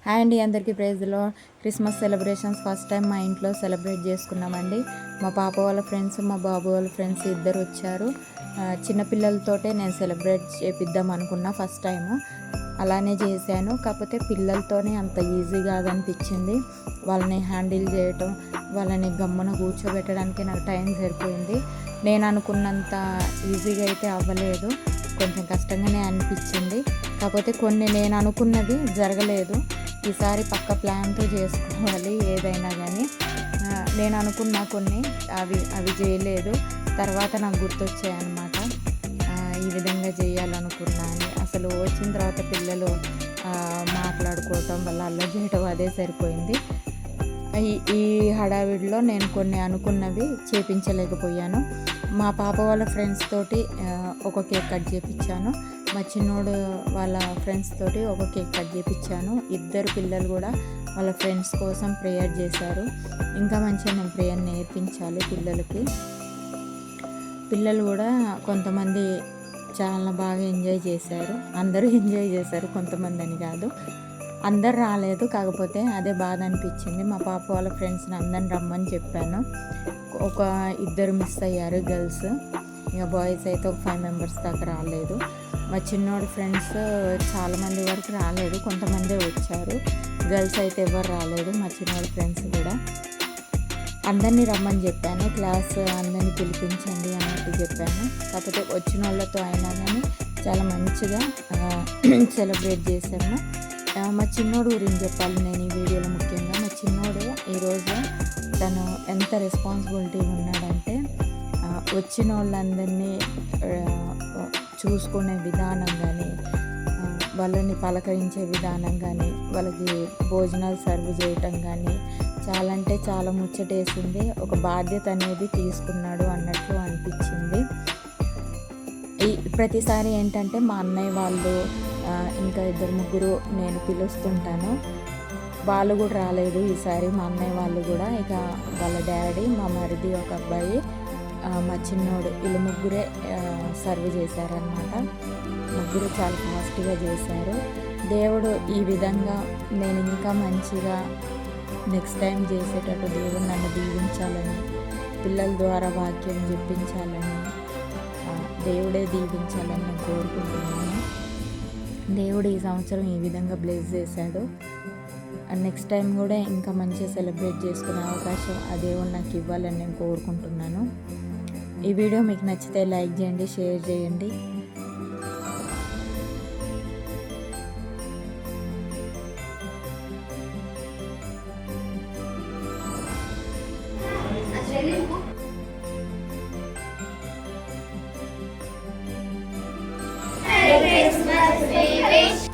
Hi అండి, అందరికీ ప్రైజ్లో క్రిస్మస్ సెలబ్రేషన్స్ ఫస్ట్ టైం మా ఇంట్లో సెలబ్రేట్ చేసుకున్నామండి. మా పాప వాళ్ళ ఫ్రెండ్స్, మా బాబు వాళ్ళ ఫ్రెండ్స్ ఇద్దరు వచ్చారు. చిన్నపిల్లలతోటే నేను సెలబ్రేట్ చేపిద్దాం అనుకున్నా ఫస్ట్ టైము. అలానే చేశాను. కాకపోతే పిల్లలతోనే అంత ఈజీ కాదనిపించింది. వాళ్ళని హ్యాండిల్ చేయటం, వాళ్ళని గమ్మున కూర్చోబెట్టడానికి నాకు టైం సరిపోయింది. నేను అనుకున్నంత ఈజీగా అయితే అవ్వలేదు, కొంచెం కష్టంగానే అనిపించింది. కాకపోతే కొన్ని నేను అనుకున్నది జరగలేదు. ఈసారి పక్క ప్లాన్తో చేసుకోవాలి ఏదైనా కానీ. నేను అనుకున్న కొన్ని అవి చేయలేదు. తర్వాత నాకు గుర్తొచ్చాయన్నమాట, ఈ విధంగా చేయాలనుకున్నా అని. అసలు వచ్చిన తర్వాత పిల్లలు మాట్లాడుకోవటం, వాళ్ళ అల్లరి చేయటం అదే సరిపోయింది. ఈ హడావిడిలో నేను కొన్ని అనుకున్నవి చేపించలేకపోయాను. మా పాప వాళ్ళ ఫ్రెండ్స్ తోటి ఒక కేక్ కట్ చేయించాను. మా చిన్నోడు వాళ్ళ ఫ్రెండ్స్ తోటి ఒక కేక్ కట్ చేయించాను. ఇద్దరు పిల్లలు కూడా వాళ్ళ ఫ్రెండ్స్ కోసం ప్రేయర్ చేశారు. ఇంకా మంచిగా నేను ప్రేయర్ నేర్పించాలి పిల్లలకి. పిల్లలు కూడా కొంతమంది చాలా బాగా ఎంజాయ్ చేశారు. అందరూ ఎంజాయ్ చేశారు, కొంతమంది అని కాదు, అందరు రాలేదు. కాకపోతే అదే బాధ అనిపించింది. మా పాప వాళ్ళ ఫ్రెండ్స్ని అందరిని రమ్మని చెప్పాను. ఒక ఇద్దరు మిస్ అయ్యారు, గర్ల్స్. ఇక బాయ్స్ అయితే ఒక 5 మెంబర్స్ దాకా రాలేదు. మా చిన్నోడి ఫ్రెండ్స్ చాలామంది వరకు రాలేదు, కొంతమందే వచ్చారు. గర్ల్స్ అయితే ఎవరు రాలేదు. మా చిన్నోడి ఫ్రెండ్స్ కూడా అందరినీ రమ్మని చెప్పాను. క్లాస్ అందరినీ పిలిపించండి అన్నట్టు చెప్పాను. కాకపోతే వచ్చిన వాళ్ళతో అయినా కానీ చాలా మంచిగా సెలబ్రేట్ చేశాము. మా చిన్నోడు గురించి చెప్పాలి నేను ఈ వీడియోలో. ముఖ్యంగా మా చిన్నోడు ఈరోజు తను ఎంత రెస్పాన్సిబిలిటీ ఉన్నాడంటే, వచ్చిన వాళ్ళందరినీ చూసుకునే విధానం కానీ, వాళ్ళని పలకరించే విధానం కానీ, వాళ్ళకి భోజనాలు సర్వ్ చేయటం కానీ చాలా అంటే చాలా ముచ్చటేసింది. ఒక బాధ్యత అనేది తీసుకున్నాడు అన్నట్లు అనిపించింది. ప్రతిసారి ఏంటంటే మా అన్నయ్య వాళ్ళు ఇంకా 2-3 నేను పిలుస్తుంటాను, వాళ్ళు కూడా రాలేదు ఈసారి. మా అన్నయ్య వాళ్ళు కూడా, ఇక వాళ్ళ డాడీ, మా మరిది, ఒక అబ్బాయి, మా చిన్నోడు, వీళ్ళు ముగ్గురే సర్వ్ చేశారనమాట. ముగ్గురు చాలా ఫాస్ట్గా చేశారు. దేవుడు ఈ విధంగా నేను ఇంకా మంచిగా నెక్స్ట్ టైం చేసేటట్టు దేవుడు నన్ను దీవించాలని, పిల్లల ద్వారా వాక్యం చెప్పించాలని, దేవుడే దీవించాలని నేను కోరుకుంటున్నాను. దేవుడు ఈ సంవత్సరం ఈ విధంగా బ్లెస్ చేశాడు. నెక్స్ట్ టైం కూడా ఇంకా మంచిగా సెలబ్రేట్ చేసుకునే అవకాశం ఆ దేవుడు నాకు ఇవ్వాలని నేను కోరుకుంటున్నాను. ఈ వీడియో మీకు నచ్చితే లైక్ చేయండి, షేర్ చేయండి. Christmas, we wish